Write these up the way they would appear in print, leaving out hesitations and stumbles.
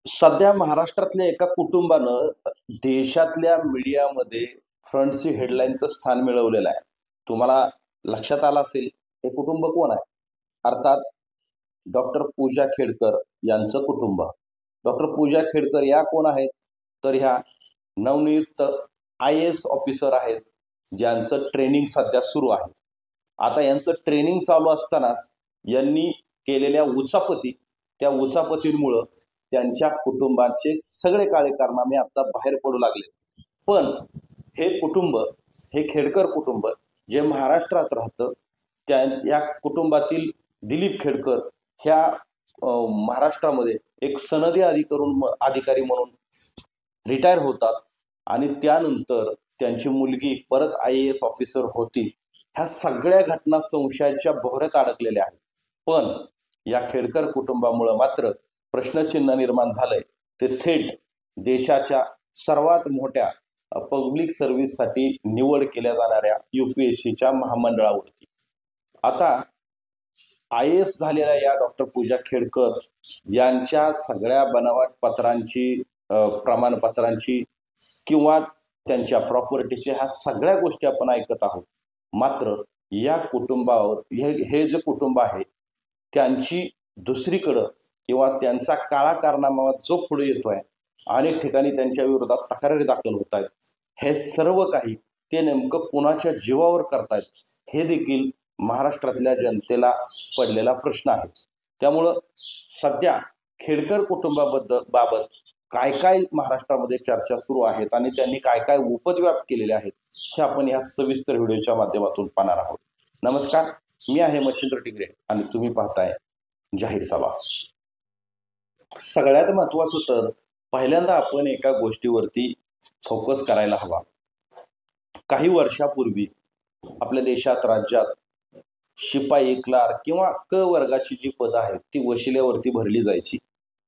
सध्या महाराष्ट्रातल्या एका कुटुंबानं देशातल्या मीडियामध्ये फ्रंटची हेडलाईनचं स्थान मिळवलेलं आहे. तुम्हाला लक्षात आलं असेल हे कुटुंब कोण आहे? अर्थात डॉक्टर पूजा खेडकर यांचं कुटुंब. डॉक्टर पूजा खेडकर या कोण आहेत? तर ह्या नवनियुक्त IAS ऑफिसर आहेत, ज्यांचं ट्रेनिंग सध्या सुरू आहे. आता यांचं ट्रेनिंग चालू असतानाच यांनी केलेल्या उचापती, त्या उचापतींमुळं त्यांच्या कुटुंबाचे सगळे काळे कारनामे आता बाहेर पडू लागले. पण हे कुटुंब, हे खेडकर कुटुंब जे महाराष्ट्रात राहतं, या कुटुंबातील दिलीप खेडकर ह्या महाराष्ट्रामध्ये एक सनदी अधिकारी म्हणून रिटायर होतात आणि त्यानंतर त्यांची मुलगी परत IAS ऑफिसर होती. ह्या सगळ्या घटना संशयाच्या भोवऱ्यात अडकलेल्या आहेत. पण या खेडकर कुटुंबामुळे मात्र प्रश्नचिन्ह निर्माण झालंय ते थेट देशाच्या सर्वात मोठ्या पब्लिक सर्व्हिससाठी निवड केल्या जाणाऱ्या UPSCच्या महामंडळावरती. आता IAS झालेल्या या डॉक्टर पूजा खेडकर यांच्या सगळ्या बनावट पत्रांची, प्रमाणपत्रांची किंवा त्यांच्या प्रॉपर्टीच्या ह्या सगळ्या गोष्टी आपण ऐकत आहोत. मात्र या कुटुंबावर हे जे कुटुंब आहे त्यांची दुसरीकडं किंवा त्यांचा काळा कारनामा जो पुढे येतोय, अनेक ठिकाणी त्यांच्या विरोधात तक्रारी दाखल होत आहेत. हे सर्व काही ते नेमकं कुणाच्या जीवावर करतायत हे देखील महाराष्ट्रातल्या जनतेला पडलेला प्रश्न आहे. त्यामुळं सध्या खेडकर बाबत काय काय महाराष्ट्रामध्ये चर्चा सुरू आहेत आणि त्यांनी काय काय उपद्व्याप केलेले आहेत हे आपण या सविस्तर व्हिडिओच्या माध्यमातून पाहणार आहोत. नमस्कार, मी आहे मच्छिंद्र टिगरे आणि तुम्ही पाहताय जाहीर सभा. सगळ्यात महत्वाचं तर पहिल्यांदा आपण एका गोष्टीवरती फोकस करायला हवा. काही वर्षापूर्वी आपल्या देशात, राज्यात शिपाई, क्लार्क किंवा क वर्गाची जी पदं आहेत ती वशिल्यावरती भरली जायची.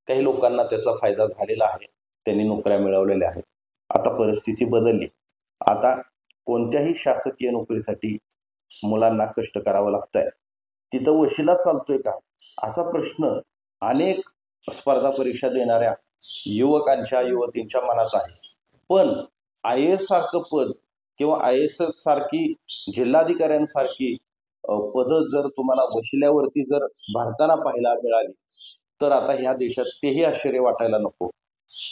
काही लोकांना त्याचा फायदा झालेला आहे, त्यांनी नोकऱ्या मिळवलेल्या आहेत. आता परिस्थिती बदलली. आता कोणत्याही शासकीय नोकरीसाठी मुलांना कष्ट करावं लागतंय. तिथं वशिला चालतोय का, असा प्रश्न अनेक स्पर्धा परीक्षा देणाऱ्या युवकांच्या, युवतींच्या मनात आहे. पण IAS सारखं पद किंवा IAS सारखी, जिल्हाधिकाऱ्यांसारखी पदं जर तुम्हाला वशिल्यावरती जर भरताना पाहायला मिळाली तर आता ह्या देशात तेही आश्चर्य वाटायला नको.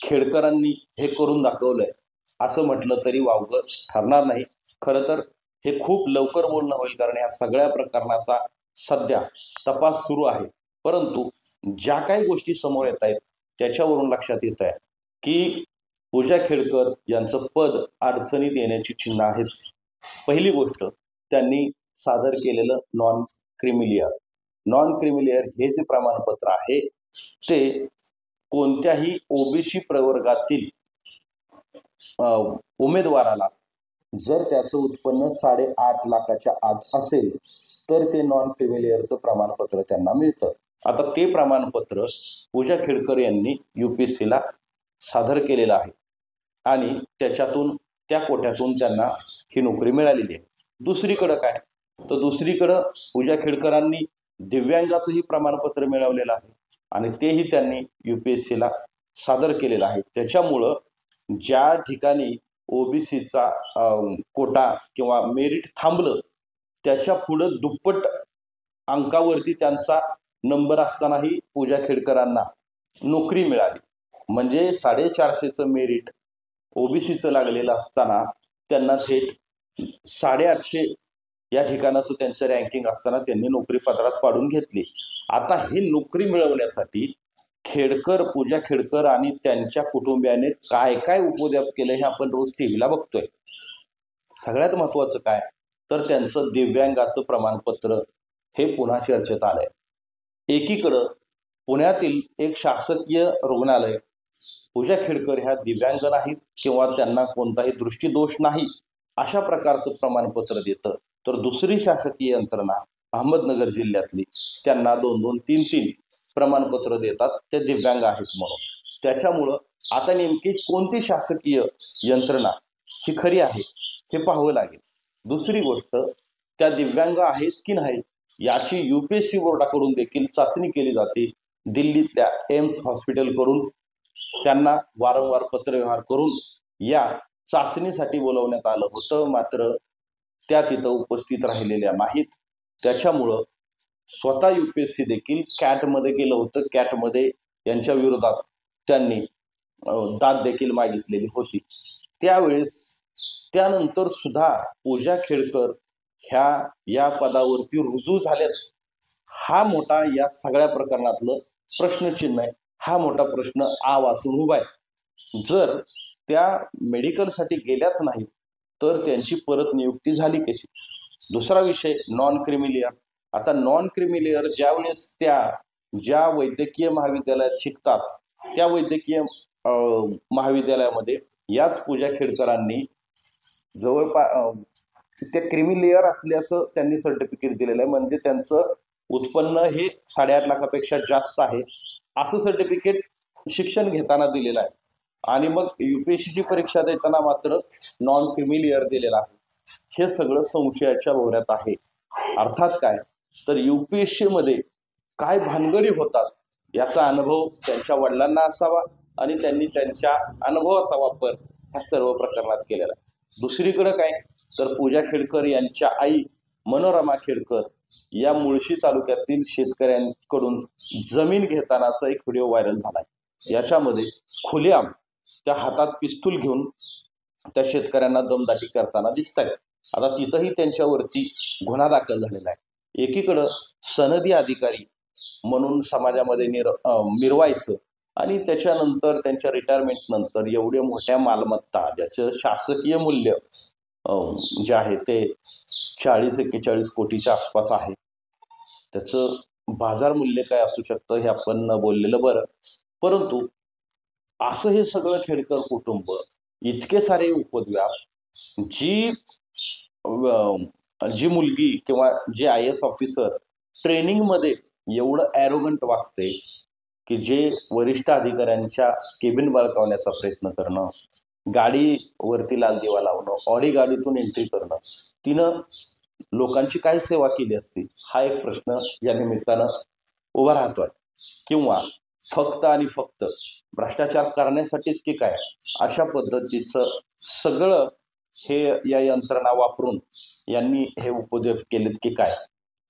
खेडकरांनी हे करून दाखवलंय असं म्हटलं तरी वावगं ठरणार नाही. खरं तर हे खूप लवकर बोलणं होईल, कारण या सगळ्या प्रकरणाचा सध्या तपास सुरू आहे. परंतु ज्या काही गोष्टी समोर येत आहेत त्याच्यावरून लक्षात येत आहे की पूजा खेडकर यांचं पद अडचणीत येण्याची चिन्ह आहेत. पहिली गोष्ट, त्यांनी सादर केलेलं नॉन क्रिमिलियर हे जे प्रमाणपत्र आहे ते कोणत्याही OBC प्रवर्गातील उमेदवाराला जर त्याचं उत्पन्न 8.5 लाखाच्या आत असेल तर ते नॉन क्रिमिलियरचं प्रमाणपत्र त्यांना मिळतं. आता ते प्रमाणपत्र पूजा खेडकर यांनी UPSCला सादर केलेलं आहे आणि त्याच्यातून, त्या कोट्यातून त्यांना ही नोकरी मिळालेली आहे. दुसरीकडं काय, तर दुसरीकडं पूजा खेडकरांनी दिव्यांगाचंही प्रमाणपत्र मिळवलेलं आहे आणि तेही त्यांनी UPSCला सादर केलेलं आहे. त्याच्यामुळं ज्या ठिकाणी OBCचा कोटा किंवा मेरिट थांबलं त्याच्या पुढं दुप्पट अंकावरती त्यांचा नंबर असतानाही पूजा खेडकरांना नोकरी मिळाली. म्हणजे 450चं मेरिट OBCचं लागलेलं असताना त्यांना थेट 850 या ठिकाणाचं त्यांचं रँकिंग असताना त्यांनी नोकरी पत्रात पाडून घेतली. आता ही नोकरी मिळवण्यासाठी पूजा खेडकर आणि त्यांच्या कुटुंबियाने काय काय उपद्व्याप केलं हे आपण रोज टीव्हीला बघतोय. सगळ्यात महत्वाचं काय, तर त्यांचं दिव्यांगाचं प्रमाणपत्र हे पुन्हा चर्चेत आलंय. एकीकडं पुण्यातील एक शासकीय रुग्णालय पूजा खेडकर ह्या दिव्यांग नाहीत किंवा त्यांना कोणताही दृष्टीदोष नाही अशा प्रकारचं प्रमाणपत्र देतं, तर दुसरी शासकीय यंत्रणा अहमदनगर जिल्ह्यातली त्यांना 2-2, 3-3 प्रमाणपत्र देतात ते दिव्यांग आहेत म्हणून. त्याच्यामुळं आता नेमकी कोणती शासकीय यंत्रणा ही खरी आहे हे पाहावं लागेल. दुसरी गोष्ट, त्या दिव्यांग आहेत की नाही याची UPSC बोर्डाकडून देखील चाचणी केली जाते. दिल्लीतल्या एम्स हॉस्पिटल करून त्यांना वारंवार पत्रव्यवहार करून या चाचणीसाठी बोलवण्यात आलं होतं, मात्र त्या तिथं उपस्थित राहिलेल्या नाहीत. त्याच्यामुळं स्वतः UPSC देखील कॅटमध्ये गेलं होतं. कॅटमध्ये यांच्या विरोधात त्यांनी दाद देखील मागितलेली होती. त्यावेळेस त्यानंतर सुद्धा पूजा खेडकर ह्या या पदावरती रुजू झाल्यात. हा मोठा या सगळ्या प्रकरणातलं प्रश्नचिन्ह आहे. हा मोठा प्रश्न आ वाचून उभा आहे. जर त्या मेडिकलसाठी गेल्याच नाही तर त्यांची परत नियुक्ती झाली कशी? दुसरा विषय नॉन क्रिमिलियर. आता नॉन क्रिमिलियर ज्यावेळेस त्या ज्या वैद्यकीय महाविद्यालयात शिकतात त्या वैद्यकीय महाविद्यालयामध्ये याच पूजा खेडकरांनी जवळपास ते क्रिमिलियर असल्याचं त्यांनी सर्टिफिकेट दिलेलं आहे. म्हणजे त्यांचं उत्पन्न हे 8.5 लाखापेक्षा जास्त आहे असं सर्टिफिकेट शिक्षण घेताना दिलेलं आहे. आणि मग UPSCची परीक्षा देताना मात्र नॉन क्रिमिलियर दिलेला आहे. हे सगळं संशयाच्या भोवऱ्यात आहे. अर्थात काय तर UPSC मध्ये काय भानगडी होतात याचा अनुभव त्यांच्या वडिलांना असावा आणि त्यांनी त्यांच्या अनुभवाचा वापर ह्या सर्व प्रकरणात केलेला आहे. दुसरीकडे काय तर पूजा खेडकर यांच्या आई मनोरमा खेडकर या मुळशी तालुक्यातील शेतकऱ्यांकडून जमीन घेतानाचा एक व्हिडिओ व्हायरल झालाय. याच्यामध्ये खुलेआम त्या हातात पिस्तूल घेऊन त्या शेतकऱ्यांना दमदाटी करताना दिसत आहेत. आता तिथंही त्यांच्यावरती गुन्हा दाखल झालेला आहे. एकीकडं सनदी अधिकारी म्हणून समाजामध्ये मिरवायचं आणि त्याच्यानंतर त्यांच्या रिटायरमेंट नंतर एवढ्या मोठ्या मालमत्ता ज्याचं शासकीय मूल्य जे आहे ते 40-41 कोटीच्या आसपास आहे. त्याचं बाजार मूल्य काय असू शकतं हे आपण न बोललेलं बरं. परंतु असं हे सगळं खेडकर कुटुंब इतके सारे उपद्व्याप, जी मुलगी किंवा जे IAS ऑफिसर ट्रेनिंगमध्ये एवढं ॲरोगंट वागते की जे वरिष्ठ अधिकाऱ्यांच्या केबिन बळकावण्याचा प्रयत्न करणं, गाडीवरती लाल दिवा लावणं, ऑडी गाडीतून एंट्री करणं, तिनं लोकांची काय सेवा केली असती हा एक प्रश्न या निमित्तानं उभा राहतोय. किंवा फक्त आणि फक्त भ्रष्टाचार करण्यासाठीच की काय अशा पद्धतीचं सगळं हे या यंत्रणा वापरून यांनी हे उपद्व्याप केलेत की काय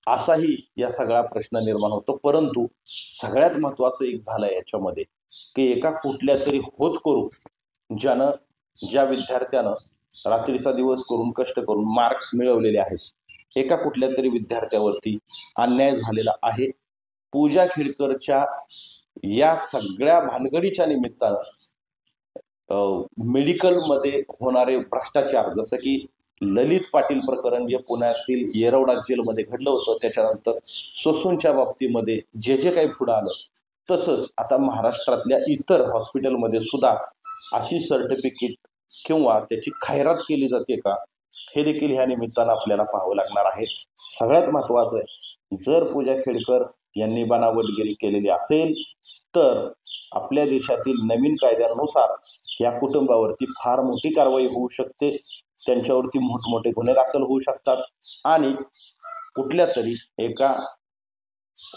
असाही या सगळा प्रश्न निर्माण होतो. परंतु सगळ्यात महत्वाचं एक झालंय याच्यामध्ये की एका कुठल्या तरी होत करू ज्या विद्यार्थ्यानं रात्रीचा दिवस करून कष्ट करून मार्क्स मिळवलेले आहेत, एका कुठल्या तरी विद्यार्थ्यावरती अन्याय झालेला आहे. पूजा खेडकरच्या या सगळ्या भानगडीच्या निमित्तानं मेडिकलमध्ये होणारे भ्रष्टाचार, जसं की ललित पाटील प्रकरण जे पुण्यातील येरवडा जेलमध्ये घडलं होतं, त्याच्यानंतर ससूनच्या बाबतीमध्ये जे काही पुढं आलं, तसंच आता महाराष्ट्रातल्या इतर हॉस्पिटलमध्ये सुद्धा अशी सर्टिफिकेट किंवा त्याची खैरात केली जाते का हे देखील ह्या निमित्तानं आपल्याला पाहावं लागणार आहे. सगळ्यात महत्वाचं आहे, जर पूजा खेडकर यांनी बनावटगिरी केलेली असेल तर आपल्या देशातील नवीन कायद्यानुसार या कुटुंबावरती फार मोठी कारवाई होऊ शकते. त्यांच्यावरती मोठमोठे गुन्हे दाखल होऊ शकतात आणि कुठल्या तरी एका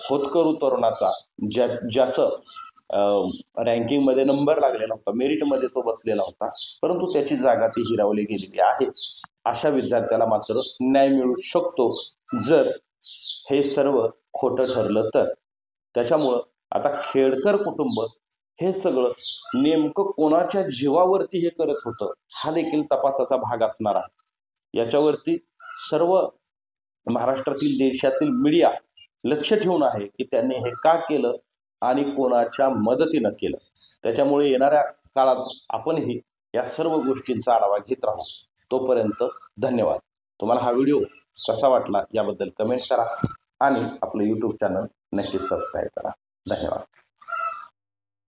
होतकरू तरुणाचा ज्याचं रँकिंगमध्ये नंबर लागलेला होता, मेरिटमध्ये तो बसलेला होता, परंतु त्याची जागा ती हिरावली गेलेली आहे. अशा विद्यार्थ्याला मात्र न्याय मिळू शकतो जर हे सर्व खोटं ठरलं तर. त्याच्यामुळं आता खेडकर कुटुंब हे सगळं नेमकं कोणाच्या जीवावरती हे करत होतं हा देखील तपासाचा भाग असणार आहे. याच्यावरती सर्व महाराष्ट्रातील देशातील मीडिया लक्ष ठेवून आहे की त्यांनी हे का केलं आणि कोणाच्या मदतीनं केलं. त्याच्यामुळे येणाऱ्या काळात आपणही या सर्व गोष्टींचा आढावा घेत राहू. तोपर्यंत धन्यवाद. तुम्हाला हा व्हिडिओ कसा वाटला याबद्दल कमेंट करा आणि आपलं YouTube चॅनल नक्की सबस्क्राईब करा. धन्यवाद.